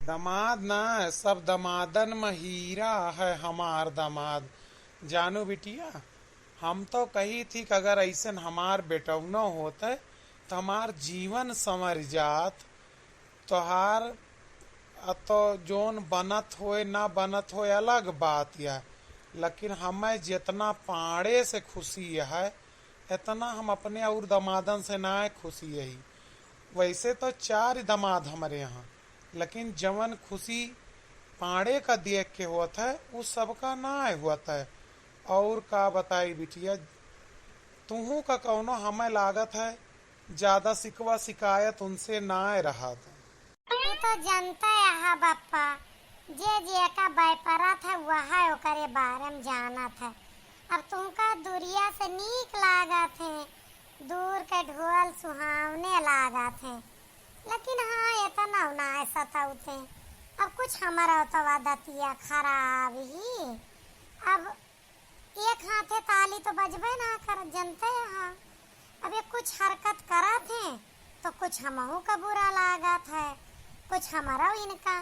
दमाद न सब दमादन में हीरा है हमार दमाद। जानू बिटिया, हम तो कही थी कि अगर ऐसे हमार बेटौनो होते तो हमार जीवन संवर जात। तोहार तो जोन बनत होए ना बनत होए अलग बात या, लेकिन हमें जितना पाड़े से खुशी है इतना हम अपने और दमादन से ना खुशी यही। वैसे तो 4 दमाद हमारे यहाँ, लेकिन जवन खुशी पाड़े का देख के होता है उस सबका ना होता है। और का बताई बिटिया, तुहू का कौनो हमें लागत है ज्यादा सिकवा शिकायत उनसे ना रहा था। तू तो जनता है बापा, जे जे का बैपरत है वह ओकरे बारे में जानत है। अब तुमका दूरिया से नीक लागत है, दूर के ढोल सुहावने लागत है, लेकिन हाँ इतना ना सताउते। अब कुछ हमारा तो आदतिया खराब ही। अब एक हाथे ताली तो बजबे ना कर, जनते हैं। अब ये कुछ हरकत करत है तो कुछ हमहू का बुरा लागत है, कुछ हमारा इनका।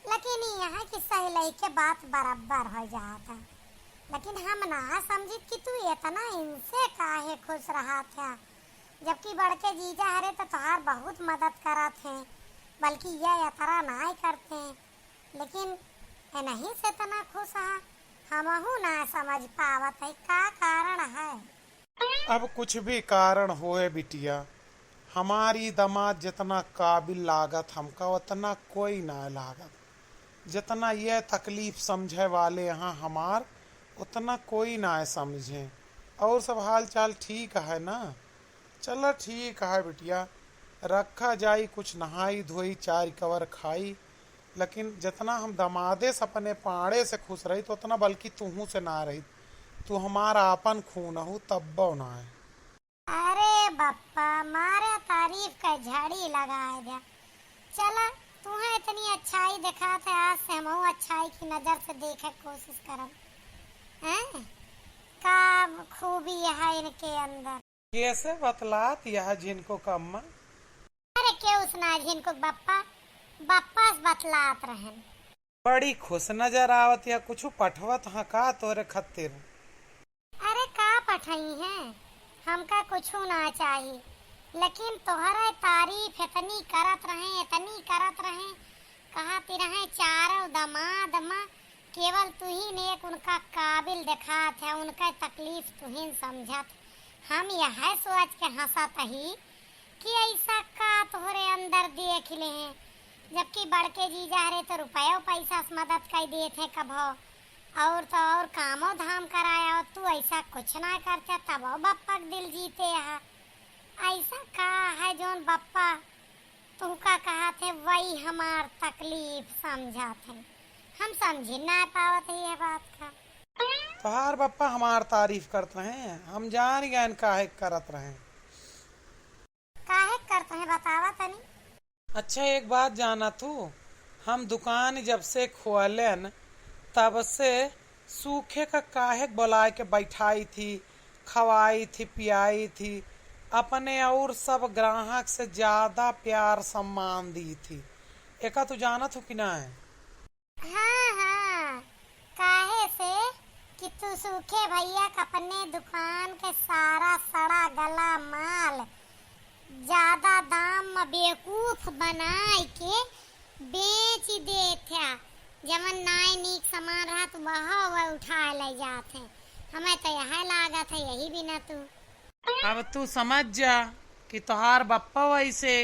लेकिन यह है कि सही के बात बराबर हो जाता है। लेकिन हम ना समझित कि तू इतना इनसे काहे खुश रहा था, जबकि बड़के जीजा हरे तो तुहार बहुत मदद करत हैं, बल्कि यह यात्रा ना करते हैं। लेकिन नहीं से तना खुश है, हमहू ना समझ पावत है का कारण है। अब कुछ भी कारण होए बिटिया, हमारी दमाद जितना काबिल लागत हमका उतना कोई ना लागत। जितना यह तकलीफ समझे वाले यहाँ हमार उतना कोई ना समझे। और सब हाल चाल ठीक है ना? चलो ठीक है बिटिया, रखा जाई, कुछ नहाई धोई 4 कवर खाई। लेकिन जितना हम दमादे से अपने पाड़े से खुश रही तो उतना बल्कि तुहू से ना रही। तू हमारा आपन खून हो तब ना है। अरे बप्पा, मारे तारीफ का झाड़ी लगाए दिया। चला, तुम्हें इतनी अच्छाई दिखा थे, आज से हम अच्छाई की नजर से देखे कोशिश करब। हैं? का खूबी है इनके अंदर। कैसे बतलात यह जिनको कम? अरे क्यों सुना जिनको बप्पा बप्पा से बतलात रहन। बड़ी खुश नजर आवत या कुछ पठवत हाँ का तोरे खतिर? अरे का पठाई है, हमका कुछ ना चाहिए, लेकिन तोहरा तारीफ इतनी करत रहे कहती रहे चारों दमाद माँ केवल तू ही ने एक उनका काबिल दिखा थे, उनका तकलीफ तू ही समझत। हम यह सोच के हंसत ही कि ऐसा का तोहरे अंदर देख ले हैं, जबकि बड़के जीजा रहे तो रुपया पैसा से मदद कर दिए थे कभो, और तो और कामो धाम कराया, और तू ऐसा कुछ ना करते तब बप्पा दिल जीते है। ऐसा का है जोन बप्पा तुमका कहा थे वही हमार तकलीफ समझा थे, हम समझ ना पावत है ये बात का। तोहार बप्पा हमार तारीफ करते हैं, हम जान गए काहे करत रहे। काहे करते हैं बतावा तनी। अच्छा एक बात जाना तू, हम दुकान जब से खोलन तब से सूखे का काहे बुलाए के बैठाई थी, खवाई थी, पियाई थी, अपने और सब ग्राहक से ज्यादा प्यार सम्मान दी थी। एका तू जानत हो कि ना है? हाँ, काहे से कि तू सूखे भैया का अपने दुकान के सारा सड़ा गला माल ज्यादा दाम में बेवकूफ बनाए के बेच दे था। जमन नाय नीक सामान रहा तो वह उठा ले जाते। हमें तो यह लागत है, यही भी ना तू। अब तू समझ जा कि तोहार बप्पा वैसे।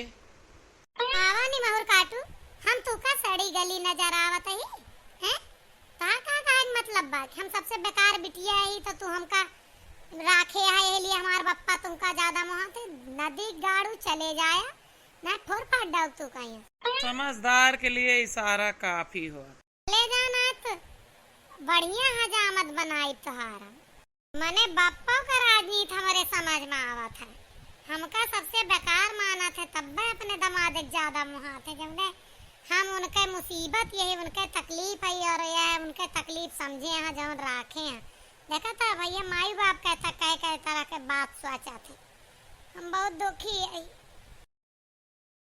आवा नहीं महुर काटू, हम तू का सड़ी गली नजर आवत है हैं? तोहार का मतलब बा हम सबसे बेकार बिटिया ही तो तू हमका राखे है, यही लिए हमार बप्पा तुमका ज्यादा मोहते। नदी गाड़ू चले जाया ना, ठोर फाड़ डाल तू कहीं। समझदार के लिए इशारा काफी हो। ले जाना तो बढ़िया हजामत बनाई तुहारा। मने बप्पा का राजनीति हमारे समझ में आवत है, हमका सबसे बेकार माना थे तब अपने दमाद ज्यादा मुहाते। जब हम उनके मुसीबत यही उनके तकलीफ है और यह उनके तकलीफ समझे हैं जब राखे हैं। देखा था भैया माई बाप कहता कह तरह के बात सोचा थे, हम बहुत दुखी है।